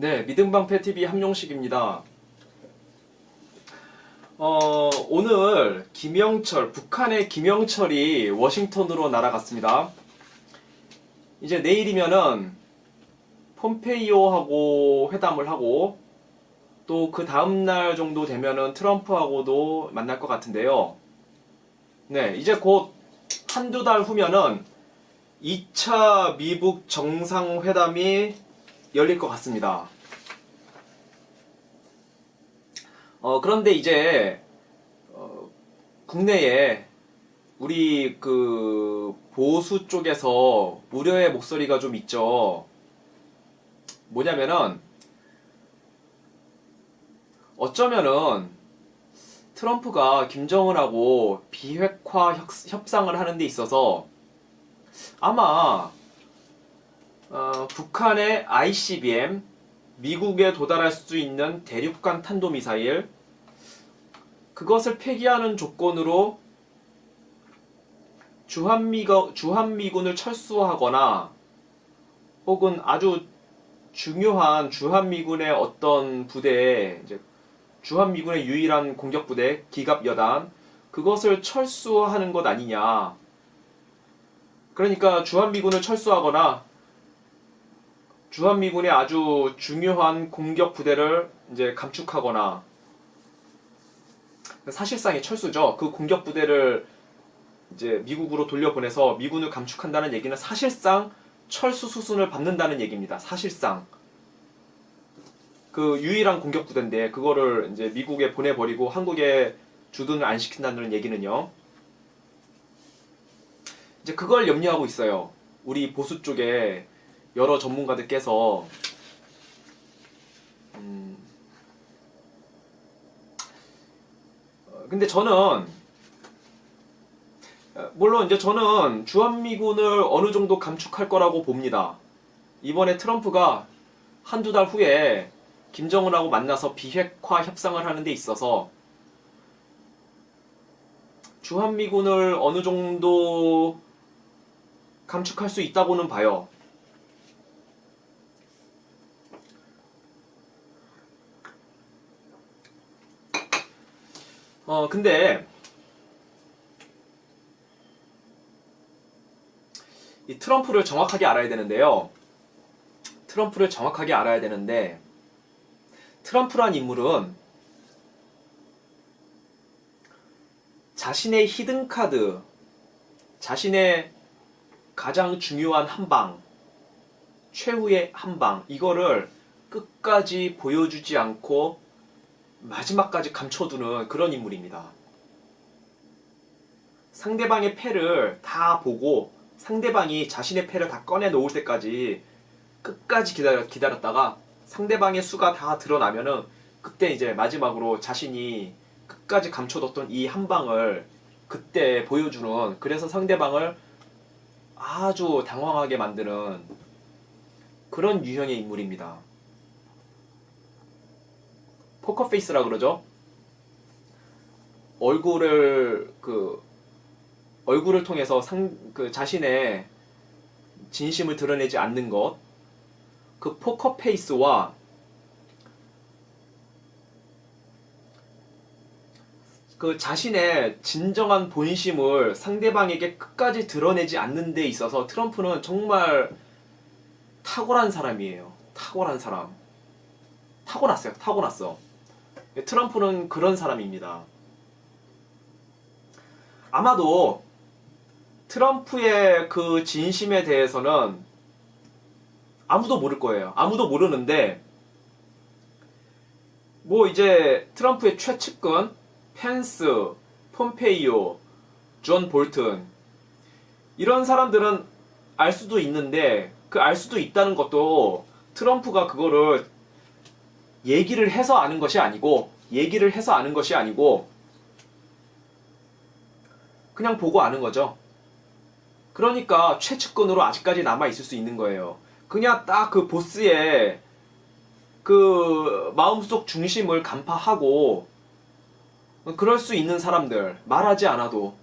네, 믿음방패TV 함용식입니다. 오늘 북한의 김영철이 워싱턴으로 날아갔습니다. 이제 내일이면은 폼페이오하고 회담을 하고 또 그 다음날 정도 되면은 트럼프하고도 만날 것 같은데요. 네, 이제 곧 한두 달 후면은 2차 미북 정상회담이 열릴 것 같습니다. 그런데 이제 국내에 우리 그 보수 쪽에서 우려의 목소리가 좀 있죠. 뭐냐면은 어쩌면은 트럼프가 김정은하고 비핵화 협상을 하는 데 있어서 아마 북한의 ICBM, 미국에 도달할 수 있는 대륙간 탄도미사일, 그것을 폐기하는 조건으로 주한미군을 철수하거나 혹은 아주 중요한 주한미군의 어떤 부대에, 이제 주한미군의 유일한 공격부대, 기갑여단, 그것을 철수하는 것 아니냐. 그러니까 주한미군을 철수하거나 주한미군의 아주 중요한 공격 부대를 이제 감축하거나, 사실상의 철수죠. 그 공격 부대를 이제 미국으로 돌려보내서 미군을 감축한다는 얘기는 사실상 철수 수순을 밟는다는 얘기입니다. 사실상 그 유일한 공격 부대인데 그거를 이제 미국에 보내버리고 한국에 주둔을 안 시킨다는 얘기는요. 이제 그걸 염려하고 있어요. 우리 보수 쪽에 여러 전문가들께서 근데 저는 물론 이제 저는 주한미군을 어느 정도 감축할 거라고 봅니다. 이번에 트럼프가 한두 달 후에 김정은하고 만나서 비핵화 협상을 하는 데 있어서 주한미군을 어느 정도 감축할 수 있다고는 봐요. 근데 이 트럼프를 정확하게 알아야 되는데요. 트럼프란 인물은 자신의 히든카드, 자신의 가장 중요한 한방, 최후의 한방, 이거를 끝까지 보여주지 않고 마지막까지 감춰두는 그런 인물입니다. 상대방의 패를 다 보고 상대방이 자신의 패를 다 꺼내 놓을 때까지 끝까지 기다렸다가 상대방의 수가 다 드러나면은 그때 이제 마지막으로 자신이 끝까지 감춰뒀던 이 한 방을 그때 보여주는, 그래서 상대방을 아주 당황하게 만드는 그런 유형의 인물입니다. 포커페이스라 그러죠. 얼굴을 통해서 자신의 진심을 드러내지 않는 것, 그 포커페이스와 그 자신의 진정한 본심을 상대방에게 끝까지 드러내지 않는 데 있어서 트럼프는 정말 탁월한 사람이에요. 탁월한 사람. 타고났어. 트럼프는 그런 사람입니다. 아마도 트럼프의 그 진심에 대해서는 아무도 모를 거예요. 아무도 모르는데, 뭐 이제 트럼프의 최측근, 펜스, 폼페이오, 존 볼튼, 이런 사람들은 알 수도 있는데, 그 알 수도 있다는 것도 트럼프가 그거를 얘기를 해서 아는 것이 아니고 그냥 보고 아는 거죠. 그러니까 최측근으로 아직까지 남아있을 수 있는 거예요. 그냥 딱 그 보스의 그 마음속 중심을 간파하고, 그럴 수 있는 사람들, 말하지 않아도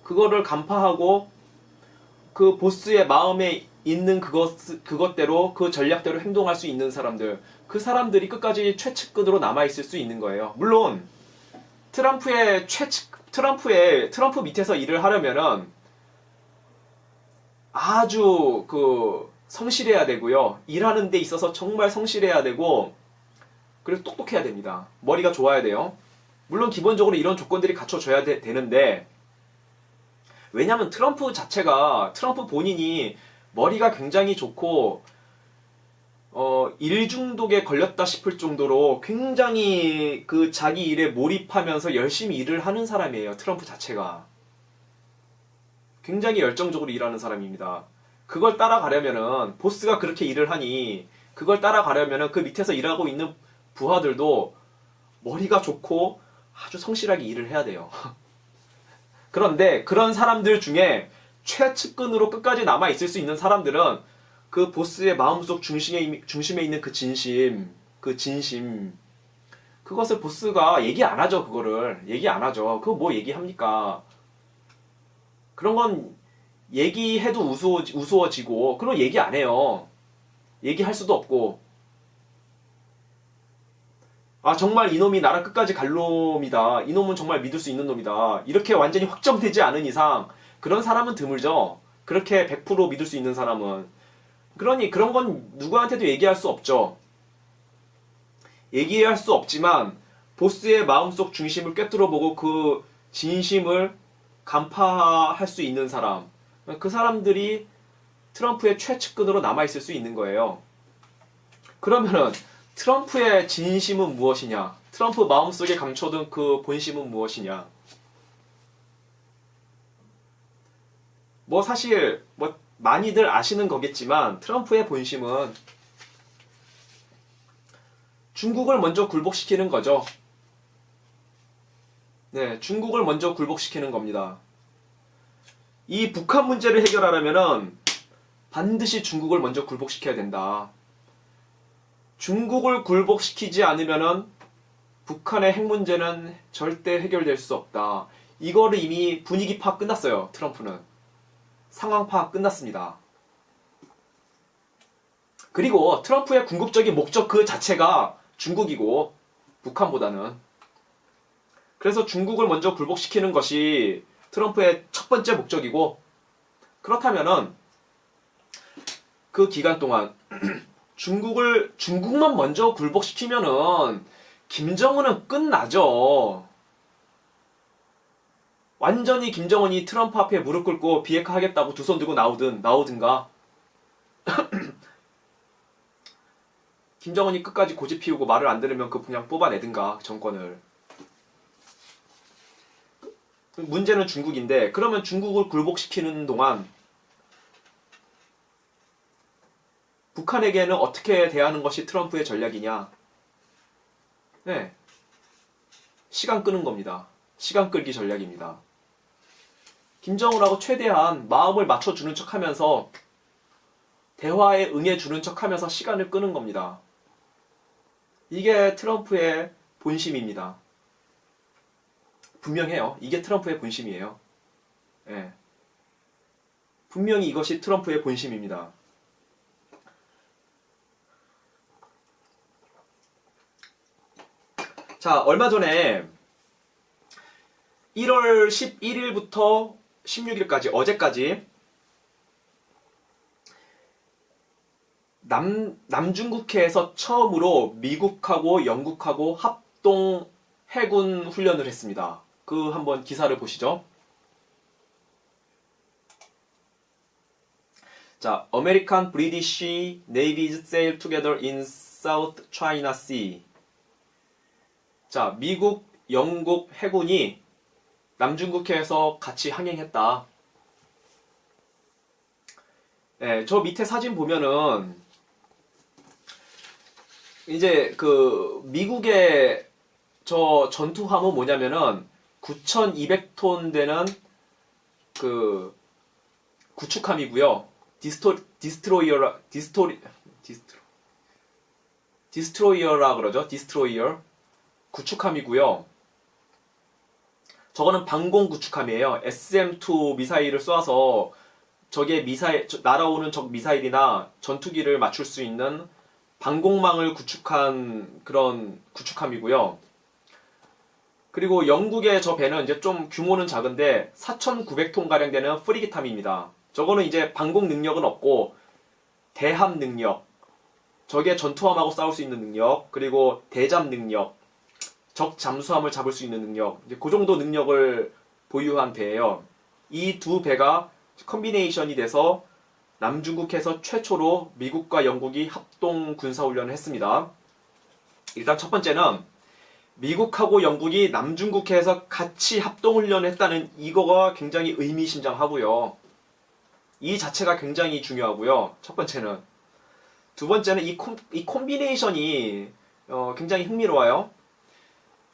그거를 간파하고 그 보스의 마음에 있는 그것대로 그 전략대로 행동할 수 있는 사람들, 그 사람들이 끝까지 최측근으로 남아 있을 수 있는 거예요. 물론 트럼프 밑에서 일을 하려면은 아주 성실해야 되고요. 일하는 데 있어서 정말 성실해야 되고, 그리고 똑똑해야 됩니다. 머리가 좋아야 돼요. 물론 기본적으로 이런 조건들이 갖춰져야 되는데, 왜냐면 트럼프 본인이 머리가 굉장히 좋고, 일 중독에 걸렸다 싶을 정도로 굉장히 자기 일에 몰입하면서 열심히 일을 하는 사람이에요. 트럼프 자체가. 굉장히 열정적으로 일하는 사람입니다. 그걸 따라가려면은, 보스가 그렇게 일을 하니, 그걸 따라가려면은 그 밑에서 일하고 있는 부하들도 머리가 좋고 아주 성실하게 일을 해야 돼요. 그런데 그런 사람들 중에 최측근으로 끝까지 남아있을 수 있는 사람들은 그 보스의 마음속 중심에 있는 그 진심, 그것을 보스가 얘기 안 하죠. 그거를 얘기 안 하죠. 그거 뭐 얘기합니까? 그런 건 얘기해도 우스워지고, 그런 얘기 안 해요. 얘기할 수도 없고, 아 정말 이놈이 나라 끝까지 갈 놈이다, 이놈은 정말 믿을 수 있는 놈이다, 이렇게 완전히 확정되지 않은 이상 그런 사람은 드물죠. 그렇게 100% 믿을 수 있는 사람은. 그러니 그런 건 누구한테도 얘기할 수 없죠. 얘기할 수 없지만 보스의 마음속 중심을 꿰뚫어보고 그 진심을 간파할 수 있는 사람, 그 사람들이 트럼프의 최측근으로 남아있을 수 있는 거예요. 그러면은 트럼프의 진심은 무엇이냐? 트럼프 마음속에 감춰둔 그 본심은 무엇이냐? 뭐 사실 뭐 많이들 아시는 거겠지만 트럼프의 본심은 중국을 먼저 굴복시키는 거죠. 네, 중국을 먼저 굴복시키는 겁니다. 이 북한 문제를 해결하려면은 반드시 중국을 먼저 굴복시켜야 된다. 중국을 굴복시키지 않으면은 북한의 핵 문제는 절대 해결될 수 없다. 이거를 이미 분위기 파악 끝났어요. 트럼프는. 상황 파악 끝났습니다. 그리고 트럼프의 궁극적인 목적 그 자체가 중국이고, 북한보다는. 그래서 중국을 먼저 굴복시키는 것이 트럼프의 첫 번째 목적이고, 그렇다면은 그 기간 동안 중국만 먼저 굴복시키면은 김정은은 끝나죠. 완전히 김정은이 트럼프 앞에 무릎 꿇고 비핵화하겠다고 두 손 들고 나오든가 김정은이 끝까지 고집 피우고 말을 안 들으면 그냥 뽑아내든가 정권을. 문제는 중국인데, 그러면 중국을 굴복시키는 동안 북한에게는 어떻게 대하는 것이 트럼프의 전략이냐? 네, 시간 끄는 겁니다. 시간 끌기 전략입니다. 김정은하고 최대한 마음을 맞춰주는 척하면서, 대화에 응해주는 척하면서 시간을 끄는 겁니다. 이게 트럼프의 본심입니다. 분명해요. 이게 트럼프의 본심이에요. 네. 분명히 이것이 트럼프의 본심입니다. 자, 얼마 전에 1월 11일부터 16일까지, 어제까지 남중국해에서 처음으로 미국하고 영국하고 합동 해군 훈련을 했습니다. 그 한번 기사를 보시죠. 자, American British Navies sail together in South China Sea. 자, 미국, 영국 해군이 남중국해에서 같이 항행했다. 네, 저 밑에 사진 보면은 이제 그 미국의 저 전투함은 뭐냐면은 9,200톤 되는 그 구축함이고요. 디스트로이어라 그러죠. 디스트로이어. 구축함이고요. 저거는 방공 구축함이에요. SM-2 미사일을 쏘아서 적의 날아오는 적 미사일이나 전투기를 맞출 수 있는 방공망을 구축한 그런 구축함이고요. 그리고 영국의 저 배는 이제 좀 규모는 작은데 4,900톤 가량 되는 프리기함입니다. 저거는 이제 방공 능력은 없고 대함 능력, 적의 전투함하고 싸울 수 있는 능력, 그리고 대잠 능력, 적 잠수함을 잡을 수 있는 능력, 이제 그 정도 능력을 보유한 배예요. 이 두 배가 컨비네이션이 돼서 남중국해에서 최초로 미국과 영국이 합동 군사훈련을 했습니다. 일단 첫 번째는 미국하고 영국이 남중국해에서 같이 합동훈련을 했다는 이거가 굉장히 의미심장하고요. 이 자체가 굉장히 중요하고요. 첫 번째는. 두 번째는 이 콤비네이션이 굉장히 흥미로워요.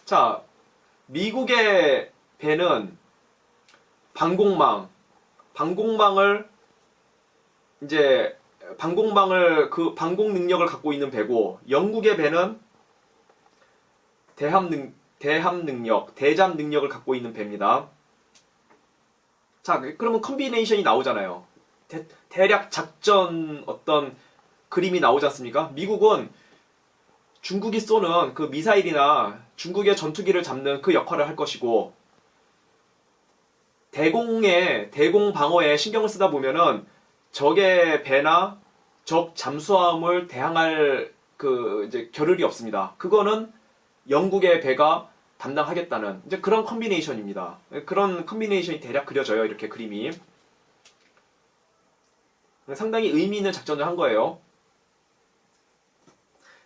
자, 미국의 배는 방공망을 그 방공 능력을 갖고 있는 배고, 영국의 배는 대잠 능력을 갖고 있는 배입니다. 자, 그러면 컨비네이션이 나오잖아요. 대략 작전 어떤 그림이 나오지 않습니까? 미국은 중국이 쏘는 그 미사일이나 중국의 전투기를 잡는 그 역할을 할 것이고, 대공 방어에 신경을 쓰다 보면은 적의 배나 적 잠수함을 대항할 이제 겨를이 없습니다. 그거는 영국의 배가 담당하겠다는 이제 그런 컨비네이션입니다. 그런 컨비네이션이 대략 그려져요. 이렇게 그림이. 상당히 의미 있는 작전을 한 거예요.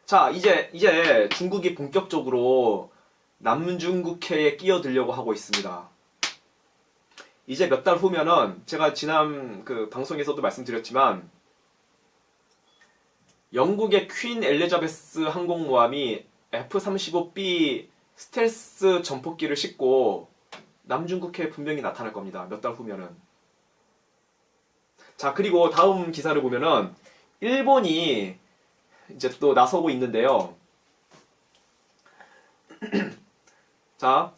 자, 이제 중국이 본격적으로 남중국해에 끼어들려고 하고 있습니다. 이제 몇 달 후면은 제가 지난 그 방송에서도 말씀드렸지만 영국의 퀸 엘리자베스 항공모함이 F-35B 스텔스 전폭기를 싣고 남중국해에 분명히 나타날 겁니다. 몇 달 후면은. 자, 그리고 다음 기사를 보면은 일본이 이제 또 나서고 있는데요. 자,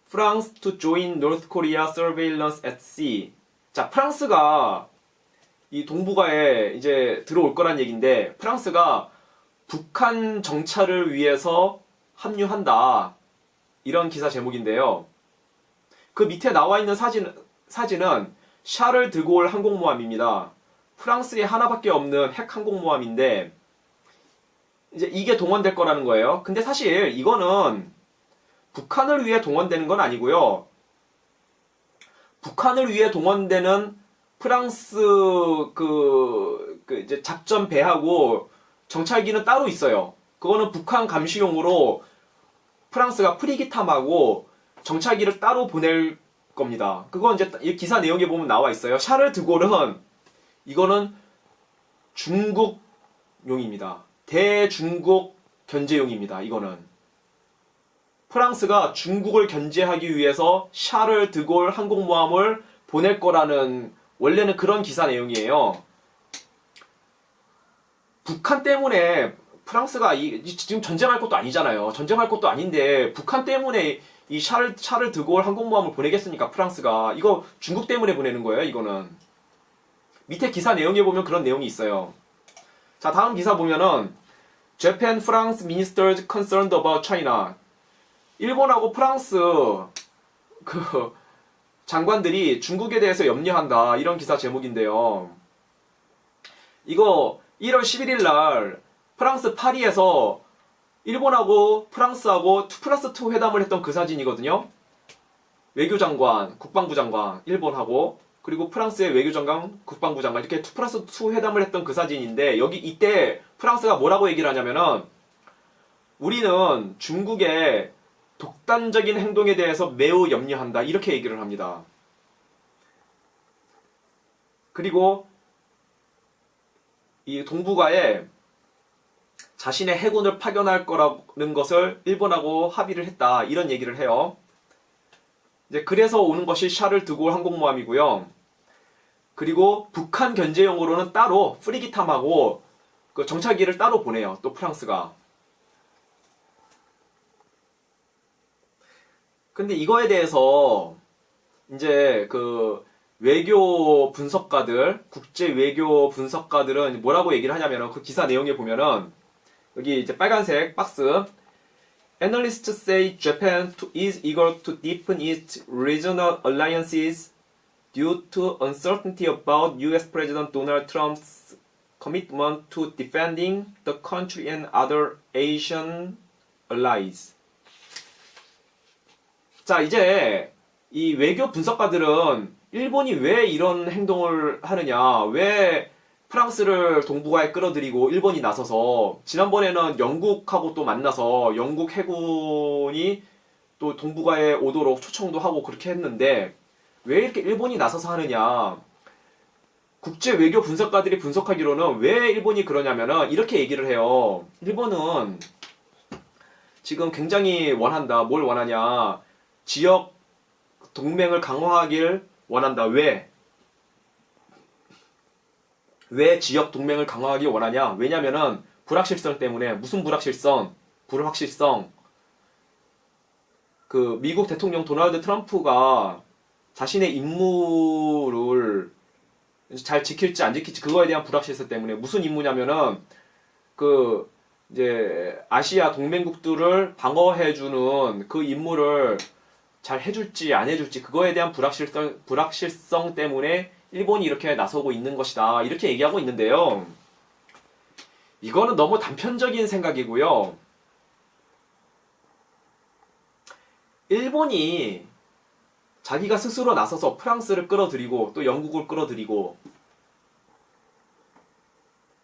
France to join North Korea surveillance at sea. 자, 프랑스가 이 동북아에 이제 들어올 거란 얘기인데, 프랑스가 북한 정찰을 위해서 합류한다. 이런 기사 제목인데요. 그 밑에 나와 있는 사진은 샤를 드골 항공모함입니다. 프랑스에 하나밖에 없는 핵 항공모함인데, 이제 이게 동원될 거라는 거예요. 근데 사실 이거는 북한을 위해 동원되는 건 아니고요. 북한을 위해 동원되는 프랑스 이제 작전 배하고 정찰기는 따로 있어요. 그거는 북한 감시용으로 프랑스가 프리기탐하고 정찰기를 따로 보낼 겁니다. 그건 이제 이 기사 내용에 보면 나와 있어요. 샤를 드골은 이거는 중국용입니다. 대중국 견제용입니다. 이거는. 프랑스가 중국을 견제하기 위해서 샤를 드골 항공모함을 보낼 거라는 원래는 그런 기사 내용이에요. 북한 때문에 프랑스가 지금 전쟁할 것도 아니잖아요. 전쟁할 것도 아닌데 북한 때문에 이 샤를 드골 항공모함을 보내겠습니까? 프랑스가. 이거 중국 때문에 보내는 거예요. 이거는. 밑에 기사 내용에 보면 그런 내용이 있어요. 자, 다음 기사 보면은 Japan, France ministers concerned about China. 일본하고 프랑스 장관들이 중국에 대해서 염려한다. 이런 기사 제목인데요. 이거 1월 11일 날 프랑스 파리에서 일본하고 프랑스하고 2+2 회담을 했던 그 사진이거든요. 외교장관, 국방부 장관, 일본하고 그리고 프랑스의 외교장관, 국방부 장관 이렇게 2+2 회담을 했던 그 사진인데 이때 프랑스가 뭐라고 얘기를 하냐면은 우리는 중국의 독단적인 행동에 대해서 매우 염려한다. 이렇게 얘기를 합니다. 그리고 이 동북아에 자신의 해군을 파견할 거라는 것을 일본하고 합의를 했다. 이런 얘기를 해요. 이제 그래서 오는 것이 샤를 드골 항공모함이고요. 그리고 북한 견제용으로는 따로 프리기탐하고 그 정찰기를 따로 보내요. 또 프랑스가. 근데 이거에 대해서 이제 외교 분석가들, 국제 외교 분석가들은 뭐라고 얘기를 하냐면은 그 기사 내용에 보면은 여기 이제 빨간색 박스 Analysts say Japan is eager to deepen its regional alliances due to uncertainty about US President Donald Trump's commitment to defending the country and other Asian allies. 자, 이제 이 외교 분석가들은 일본이 왜 이런 행동을 하느냐, 왜 프랑스를 동북아에 끌어들이고 일본이 나서서 지난번에는 영국하고 또 만나서 영국 해군이 또 동북아에 오도록 초청도 하고 그렇게 했는데 왜 이렇게 일본이 나서서 하느냐. 국제 외교 분석가들이 분석하기로는 왜 일본이 그러냐면은 이렇게 얘기를 해요. 일본은 지금 굉장히 원한다. 뭘 원하냐. 지역 동맹을 강화하길 원한다. 왜? 왜 지역 동맹을 강화하길 원하냐? 왜냐면은 불확실성 때문에. 무슨 불확실성? 불확실성. 그 미국 대통령 도널드 트럼프가 자신의 임무를 잘 지킬지 안 지킬지 그거에 대한 불확실성 때문에. 무슨 임무냐면은 그 이제 아시아 동맹국들을 방어해주는 그 임무를 잘 해줄지 안 해줄지 그거에 대한 불확실성 때문에 일본이 이렇게 나서고 있는 것이다. 이렇게 얘기하고 있는데요. 이거는 너무 단편적인 생각이고요. 일본이 자기가 스스로 나서서 프랑스를 끌어들이고 또 영국을 끌어들이고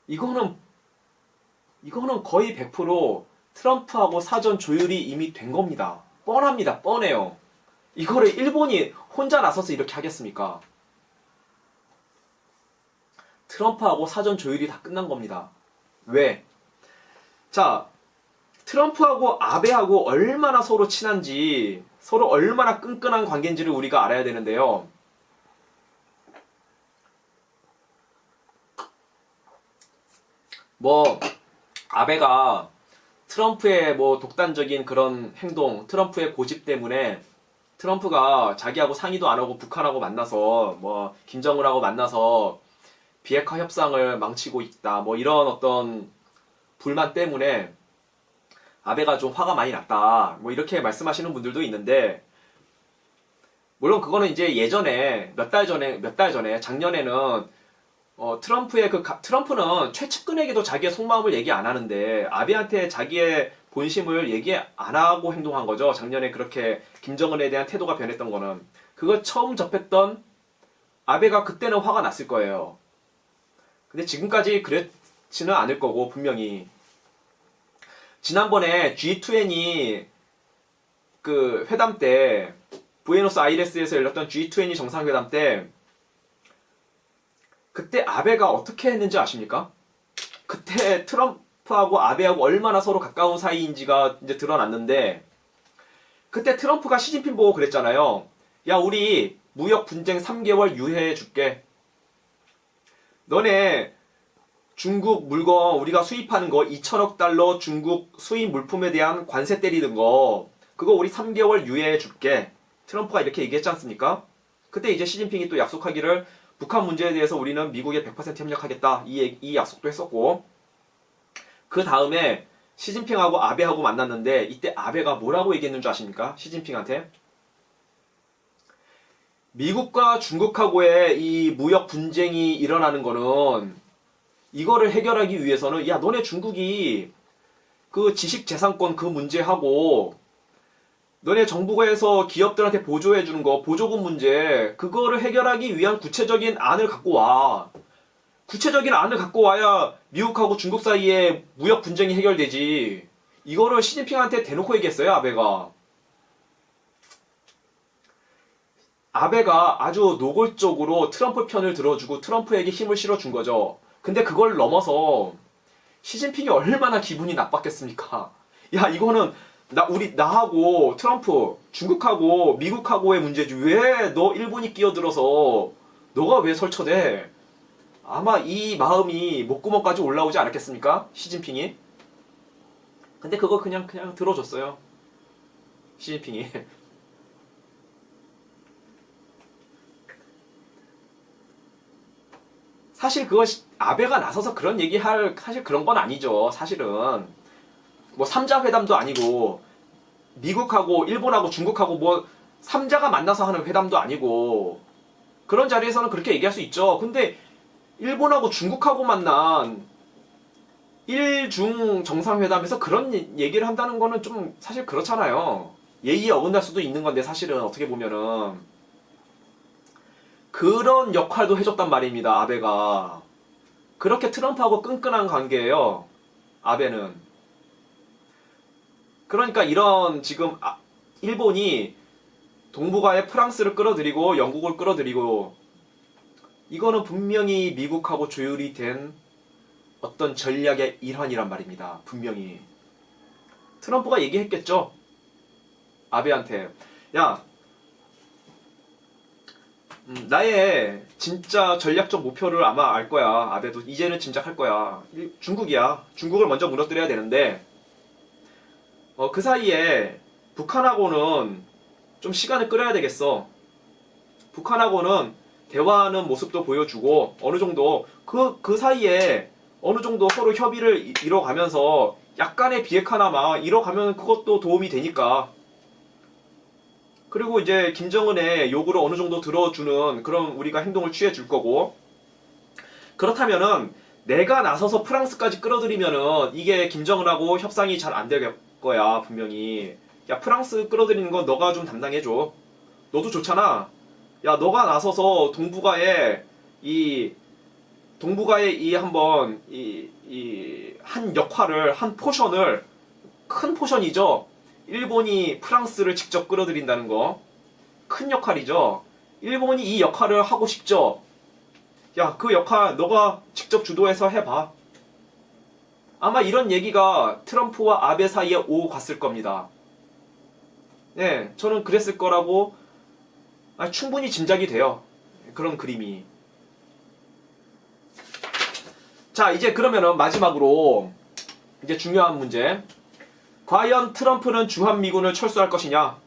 이거는 거의 100% 트럼프하고 사전 조율이 이미 된 겁니다. 뻔합니다. 뻔해요. 이거를 일본이 혼자 나서서 이렇게 하겠습니까? 트럼프하고 사전 조율이 다 끝난 겁니다. 왜? 자, 트럼프하고 아베하고 얼마나 서로 친한지, 서로 얼마나 끈끈한 관계인지를 우리가 알아야 되는데요. 뭐, 아베가 트럼프의 뭐 독단적인 그런 행동, 트럼프의 고집 때문에 트럼프가 자기하고 상의도 안 하고 북한하고 만나서 뭐 김정은하고 만나서 비핵화 협상을 망치고 있다. 뭐 이런 어떤 불만 때문에 아베가 좀 화가 많이 났다. 뭐 이렇게 말씀하시는 분들도 있는데 물론 그거는 이제 예전에 몇 달 전에 작년에는 트럼프는 최측근에게도 자기의 속마음을 얘기 안 하는데 아베한테 자기의 본심을 얘기 안 하고 행동한 거죠. 작년에 그렇게 김정은에 대한 태도가 변했던 거는. 그걸 처음 접했던 아베가 그때는 화가 났을 거예요. 근데 지금까지 그렇지는 않을 거고 분명히. 지난번에 G20 그 회담 때 부에노스아이레스에서 열렸던 G20 정상회담 때 그때 아베가 어떻게 했는지 아십니까? 그때 트럼프하고 아베하고 얼마나 서로 가까운 사이인지가 이제 드러났는데 그때 트럼프가 시진핑 보고 그랬잖아요. 야, 우리 무역 분쟁 3개월 유예해 줄게. 너네 중국 물건 우리가 수입하는 거 2천억 달러 중국 수입 물품에 대한 관세 때리는 거 그거 우리 3개월 유예해 줄게. 트럼프가 이렇게 얘기했지 않습니까? 그때 이제 시진핑이 또 약속하기를 북한 문제에 대해서 우리는 미국에 100% 협력하겠다. 이 약속도 했었고 그 다음에 시진핑하고 아베하고 만났는데 이때 아베가 뭐라고 얘기했는 줄 아십니까? 시진핑한테 미국과 중국하고의 이 무역 분쟁이 일어나는 거는 이거를 해결하기 위해서는 야, 너네 중국이 그 지식재산권 그 문제하고 너네 정부에서 기업들한테 보조해 주는 거 보조금 문제 그거를 해결하기 위한 구체적인 안을 갖고 와. 구체적인 안을 갖고 와야 미국하고 중국 사이에 무역 분쟁이 해결되지. 이거를 시진핑한테 대놓고 얘기했어요, 아베가. 아베가 아주 노골적으로 트럼프 편을 들어주고 트럼프에게 힘을 실어준 거죠. 근데 그걸 넘어서 시진핑이 얼마나 기분이 나빴겠습니까? 야, 이거는 나하고 트럼프, 중국하고 미국하고의 문제지. 왜 너 일본이 끼어들어서 너가 왜 설쳐대? 아마 이 마음이 목구멍까지 올라오지 않았겠습니까? 시진핑이. 근데 그거 그냥 들어줬어요. 시진핑이. 사실 그것이 아베가 나서서 그런 얘기할 사실 그런 건 아니죠. 사실은 뭐 3자 회담도 아니고 미국하고 일본하고 중국하고 뭐 3자가 만나서 하는 회담도 아니고 그런 자리에서는 그렇게 얘기할 수 있죠. 근데 일본하고 중국하고 만난 일중 정상회담에서 그런 얘기를 한다는 거는 좀 사실 그렇잖아요. 예의에 어긋날 수도 있는 건데 사실은 어떻게 보면은 그런 역할도 해줬단 말입니다. 아베가. 그렇게 트럼프하고 끈끈한 관계예요. 아베는. 그러니까 이런 지금 일본이 동북아에 프랑스를 끌어들이고 영국을 끌어들이고 이거는 분명히 미국하고 조율이 된 어떤 전략의 일환이란 말입니다. 분명히. 트럼프가 얘기했겠죠. 아베한테. 야, 나의 진짜 전략적 목표를 아마 알 거야. 아베도 이제는 짐작할 거야. 중국이야. 중국을 먼저 무너뜨려야 되는데 그 사이에 북한하고는 좀 시간을 끌어야 되겠어. 북한하고는 대화하는 모습도 보여주고 어느 정도 그 사이에 어느 정도 서로 협의를 이뤄가면서 약간의 비핵화나마 이뤄가면 그것도 도움이 되니까. 그리고 이제 김정은의 요구를 어느 정도 들어주는 그런 우리가 행동을 취해 줄 거고. 그렇다면은 내가 나서서 프랑스까지 끌어들이면은 이게 김정은하고 협상이 잘 안 될 거야, 분명히. 야, 프랑스 끌어들이는 건 너가 좀 담당해줘. 너도 좋잖아. 야, 너가 나서서 동북아에 한번 한 역할을, 한 포션을, 큰 포션이죠. 일본이 프랑스를 직접 끌어들인다는 거. 큰 역할이죠. 일본이 이 역할을 하고 싶죠. 야, 그 역할 너가 직접 주도해서 해봐. 아마 이런 얘기가 트럼프와 아베 사이에 오고 갔을 겁니다. 네, 저는 그랬을 거라고 충분히 짐작이 돼요. 그런 그림이. 자, 이제 그러면은 마지막으로 이제 중요한 문제. 과연 트럼프는 주한미군을 철수할 것이냐?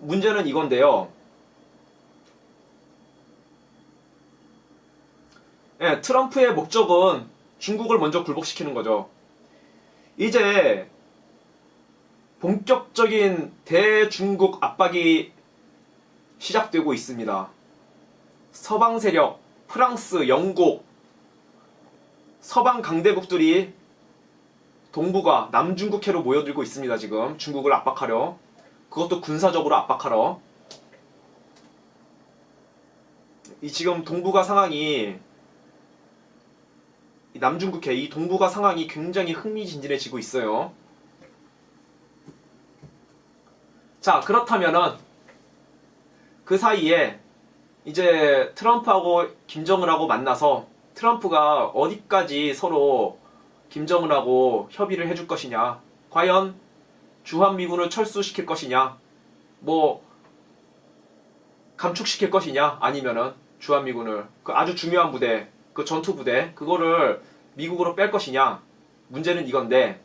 문제는 이건데요. 네, 트럼프의 목적은 중국을 먼저 굴복시키는 거죠. 이제 본격적인 대중국 압박이 시작되고 있습니다. 서방 세력, 프랑스, 영국, 서방 강대국들이 동북아, 남중국해로 모여들고 있습니다. 지금 중국을 압박하려. 그것도 군사적으로 압박하러. 지금 동북아 상황이 남중국해, 이 동북아 상황이 굉장히 흥미진진해지고 있어요. 자, 그렇다면은 그 사이에 이제 트럼프하고 김정은하고 만나서 트럼프가 어디까지 서로 김정은하고 협의를 해줄 것이냐, 과연 주한미군을 철수시킬 것이냐, 뭐 감축시킬 것이냐, 아니면은 주한미군을 그 아주 중요한 부대, 그 전투부대 그거를 미국으로 뺄 것이냐. 문제는 이건데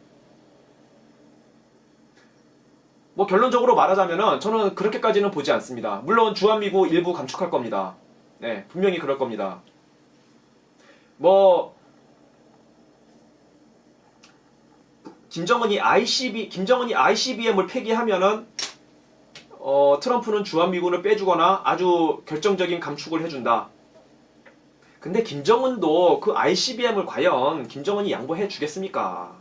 뭐 결론적으로 말하자면은 저는 그렇게까지는 보지 않습니다. 물론 주한미군 일부 감축할 겁니다. 네, 분명히 그럴 겁니다. 뭐 김정은이 ICBM을 폐기하면은 트럼프는 주한미군을 빼주거나 아주 결정적인 감축을 해준다. 근데 김정은도 그 ICBM을 과연 김정은이 양보해 주겠습니까?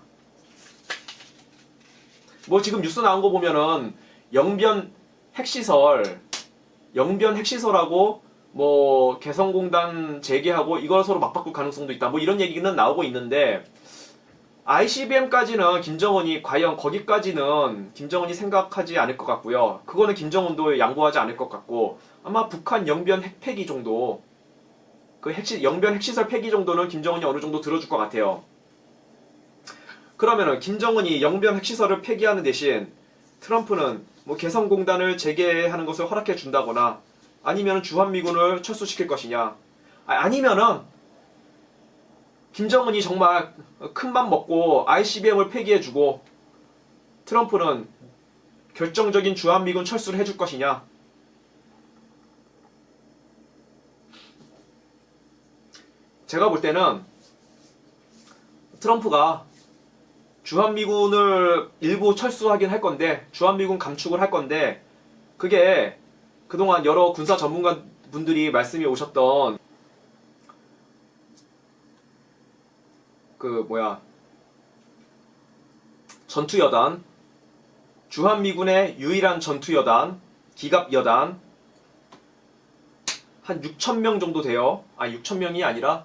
뭐 지금 뉴스 나온 거 보면은 영변 핵시설하고 뭐 개성공단 재개하고 이걸 서로 맞바꿀 가능성도 있다. 뭐 이런 얘기는 나오고 있는데 ICBM까지는 김정은이 과연 거기까지는 김정은이 생각하지 않을 것 같고요. 그거는 김정은도 양보하지 않을 것 같고 아마 북한 영변 핵폐기 정도 그 영변 핵시설 폐기 정도는 김정은이 어느 정도 들어줄 것 같아요. 그러면은 김정은이 영변 핵시설을 폐기하는 대신 트럼프는 뭐 개성공단을 재개하는 것을 허락해 준다거나 아니면 주한미군을 철수시킬 것이냐, 아니면은 김정은이 정말 큰맘 먹고 ICBM을 폐기해주고 트럼프는 결정적인 주한미군 철수를 해줄 것이냐. 제가 볼 때는 트럼프가 주한미군을 일부 철수하긴 할 건데, 주한미군 감축을 할 건데, 그게 그동안 여러 군사 전문가 분들이 말씀이 오셨던 전투여단, 주한미군의 유일한 전투여단, 기갑여단, 한 6,000명 정도 돼요. 6,000명이 아니라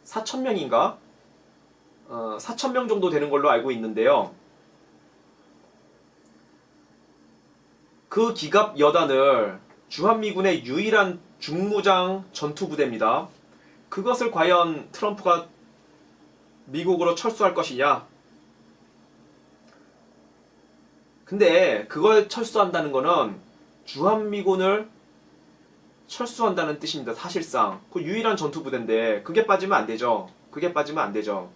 4,000명인가? 4,000명 정도 되는 걸로 알고 있는데요. 그 기갑여단을 주한미군의 유일한 중무장 전투부대입니다. 그것을 과연 트럼프가 미국으로 철수할 것이냐? 근데 그걸 철수한다는 거는 주한미군을 철수한다는 뜻입니다. 사실상 그 유일한 전투부대인데 그게 빠지면 안 되죠. 그게 빠지면 안 되죠.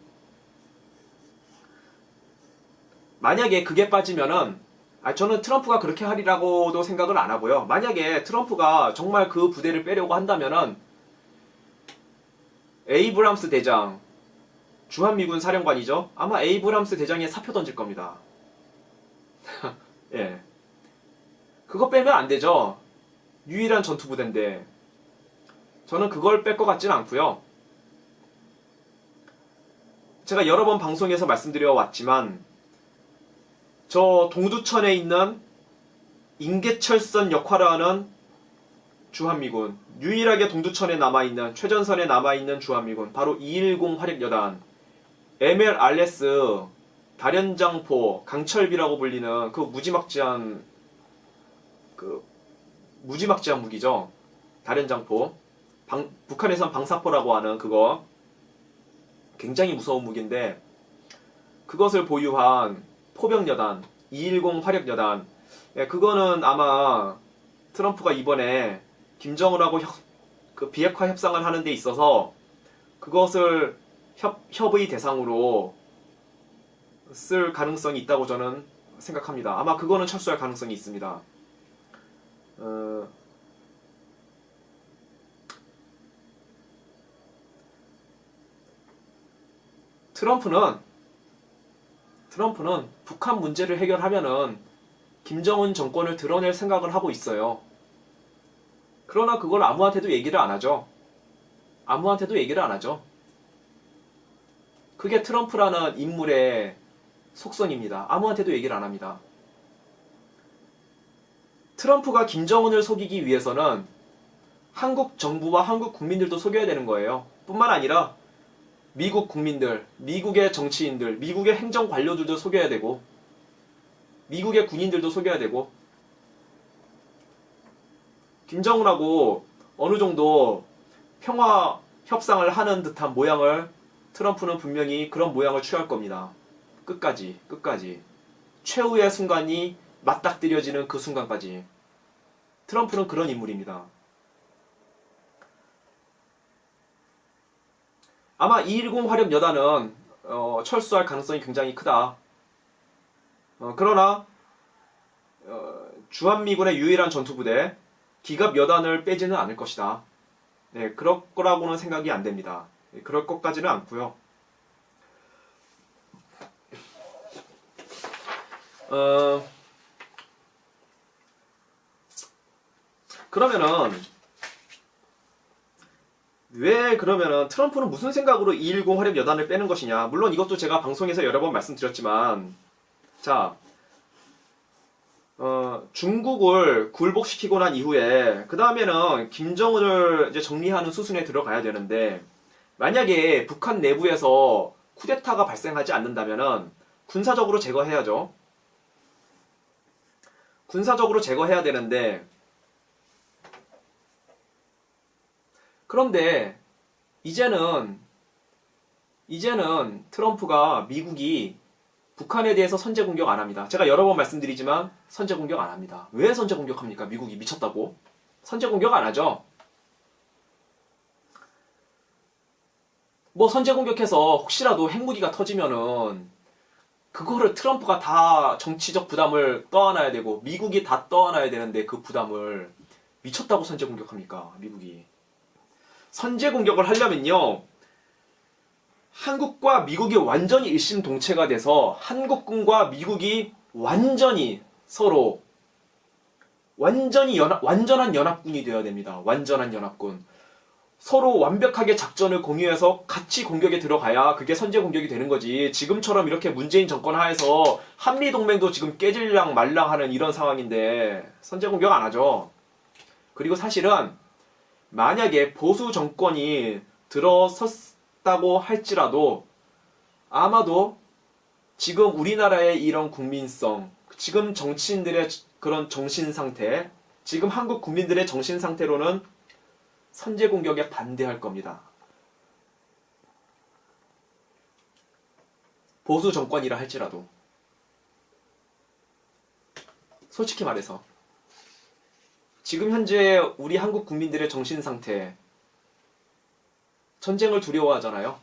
만약에 그게 빠지면은 저는 트럼프가 그렇게 하리라고도 생각을 안 하고요. 만약에 트럼프가 정말 그 부대를 빼려고 한다면은 에이브람스 대장, 주한미군 사령관이죠. 아마 에이브람스 대장에 사표 던질 겁니다. 예. 그거 빼면 안 되죠. 유일한 전투부대인데. 저는 그걸 뺄 것 같지는 않고요. 제가 여러 번 방송에서 말씀드려 왔지만 저 동두천에 있는 인계철선 역할을 하는 주한미군, 유일하게 동두천에 남아있는, 최전선에 남아있는 주한미군, 바로 210 화력여단, MLRS, 다련장포, 강철비라고 불리는 그 무지막지한 무기죠. 다련장포. 북한에선 방사포라고 하는 그거. 굉장히 무서운 무기인데, 그것을 보유한 포병여단, 210 화력여단. 그거는 아마 트럼프가 이번에 김정은하고 비핵화 협상을 하는 데 있어서 그것을 협의 대상으로 쓸 가능성이 있다고 저는 생각합니다. 아마 그거는 철수할 가능성이 있습니다. 트럼프는 북한 문제를 해결하면은 김정은 정권을 드러낼 생각을 하고 있어요. 그러나 그걸 아무한테도 얘기를 안 하죠. 아무한테도 얘기를 안 하죠. 그게 트럼프라는 인물의 속성입니다. 아무한테도 얘기를 안 합니다. 트럼프가 김정은을 속이기 위해서는 한국 정부와 한국 국민들도 속여야 되는 거예요. 뿐만 아니라 미국 국민들, 미국의 정치인들, 미국의 행정 관료들도 속여야 되고, 미국의 군인들도 속여야 되고, 김정은하고 어느 정도 평화 협상을 하는 듯한 모양을 트럼프는 분명히 그런 모양을 취할 겁니다. 끝까지. 최후의 순간이 맞닥뜨려지는 그 순간까지. 트럼프는 그런 인물입니다. 아마 210 화력여단은 철수할 가능성이 굉장히 크다. 그러나 주한미군의 유일한 전투부대 기갑여단을 빼지는 않을 것이다. 네, 그럴 거라고는 생각이 안 됩니다. 네, 그럴 것까지는 않고요. 그러면은 트럼프는 무슨 생각으로 210 화력여단을 빼는 것이냐. 물론 이것도 제가 방송에서 여러 번 말씀드렸지만, 자, 중국을 굴복시키고 난 이후에 그 다음에는 김정은을 이제 정리하는 수순에 들어가야 되는데, 만약에 북한 내부에서 쿠데타가 발생하지 않는다면은 군사적으로 제거해야죠. 군사적으로 제거해야 되는데, 그런데 이제는 트럼프가 미국이 북한에 대해서 선제 공격 안 합니다. 제가 여러 번 말씀드리지만 선제 공격 안 합니다. 왜 선제 공격합니까? 미국이 미쳤다고? 선제 공격 안 하죠. 뭐 선제 공격해서 혹시라도 핵무기가 터지면은 그거를 트럼프가 다 정치적 부담을 떠안아야 되고 미국이 다 떠안아야 되는데 그 부담을 미쳤다고 선제 공격합니까? 미국이. 선제 공격을 하려면요. 한국과 미국이 완전히 일심동체가 돼서 한국군과 미국이 완전히 서로 완전한 연합군이 되어야 됩니다. 완전한 연합군. 서로 완벽하게 작전을 공유해서 같이 공격에 들어가야 그게 선제 공격이 되는 거지. 지금처럼 이렇게 문재인 정권 하에서 한미동맹도 지금 깨질랑 말랑하는 이런 상황인데 선제 공격 안 하죠. 그리고 사실은 만약에 보수 정권이 들어섰다고 할지라도 아마도 지금 우리나라의 이런 국민성, 지금 정치인들의 그런 정신 상태, 지금 한국 국민들의 정신 상태로는 선제 공격에 반대할 겁니다. 보수 정권이라 할지라도. 솔직히 말해서 지금 현재 우리 한국 국민들의 정신 상태, 전쟁을 두려워하잖아요.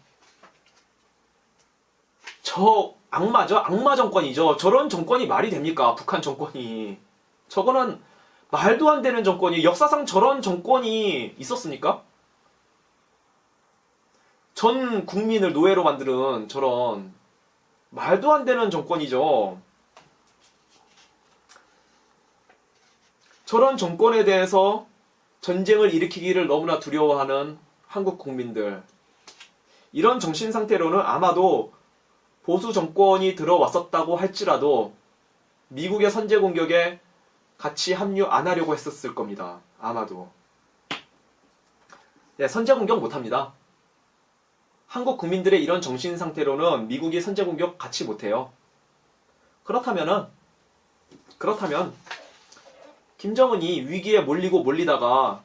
저 악마죠? 악마 정권이죠. 저런 정권이 말이 됩니까? 북한 정권이. 저거는 말도 안 되는 정권이, 역사상 저런 정권이 있었습니까? 전 국민을 노예로 만드는 저런 말도 안 되는 정권이죠. 저런 정권에 대해서 전쟁을 일으키기를 너무나 두려워하는 한국 국민들. 이런 정신 상태로는 아마도 보수 정권이 들어왔었다고 할지라도 미국의 선제 공격에 같이 합류 안 하려고 했었을 겁니다. 아마도. 네, 선제 공격 못합니다. 한국 국민들의 이런 정신 상태로는 미국이 선제 공격 같이 못해요. 그렇다면 김정은이 위기에 몰리다가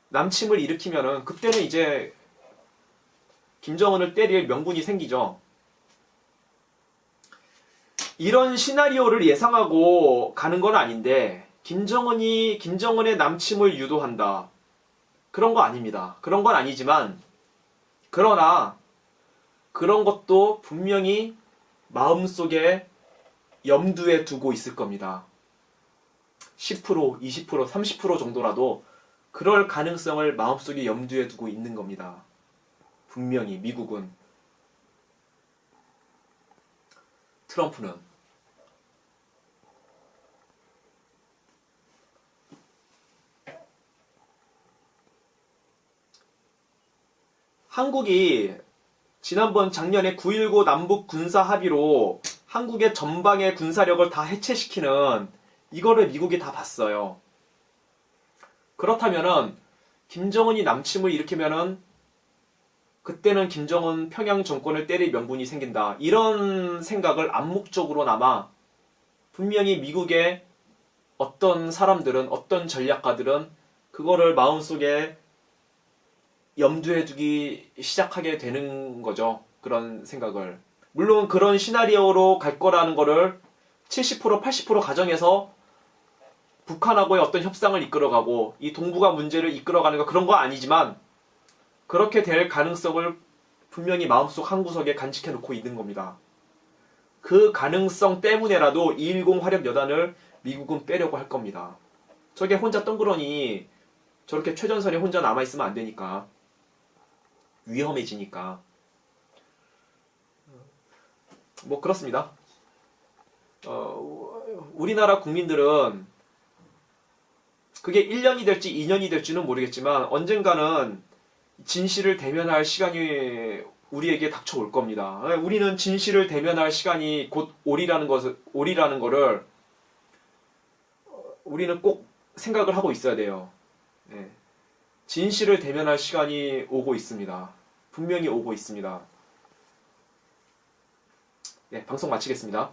남침을 일으키면은 그때는 이제 김정은을 때릴 명분이 생기죠. 이런 시나리오를 예상하고 가는 건 아닌데 김정은의 남침을 유도한다. 그런 거 아닙니다. 그런 건 아니지만 그러나 그런 것도 분명히 마음속에 염두에 두고 있을 겁니다. 10%, 20%, 30% 정도라도 그럴 가능성을 마음속에 염두에 두고 있는 겁니다. 분명히 미국은. 트럼프는. 한국이 지난번 작년에 9.19 남북 군사 합의로 한국의 전방의 군사력을 다 해체시키는 이거를 미국이 다 봤어요. 그렇다면은 김정은이 남침을 일으키면은 그때는 김정은 평양 정권을 때릴 명분이 생긴다. 이런 생각을 암묵적으로나마 분명히 미국의 어떤 사람들은, 어떤 전략가들은 그거를 마음속에 염두에 두기 시작하게 되는 거죠. 그런 생각을. 물론 그런 시나리오로 갈 거라는 거를 70%, 80% 가정해서 북한하고의 어떤 협상을 이끌어가고 이 동북아 문제를 이끌어가는 거 그런 거 아니지만 그렇게 될 가능성을 분명히 마음속 한구석에 간직해 놓고 있는 겁니다. 그 가능성 때문에라도 210 화력 여단을 미국은 빼려고 할 겁니다. 저게 혼자 덩그러니 저렇게 최전선에 혼자 남아있으면 안 되니까. 위험해지니까. 뭐 그렇습니다. 우리나라 국민들은 그게 1년이 될지 2년이 될지는 모르겠지만 언젠가는 진실을 대면할 시간이 우리에게 닥쳐올 겁니다. 우리는 진실을 대면할 시간이 곧 오리라는 거를 우리는 꼭 생각을 하고 있어야 돼요. 네. 진실을 대면할 시간이 오고 있습니다. 분명히 오고 있습니다. 네, 방송 마치겠습니다.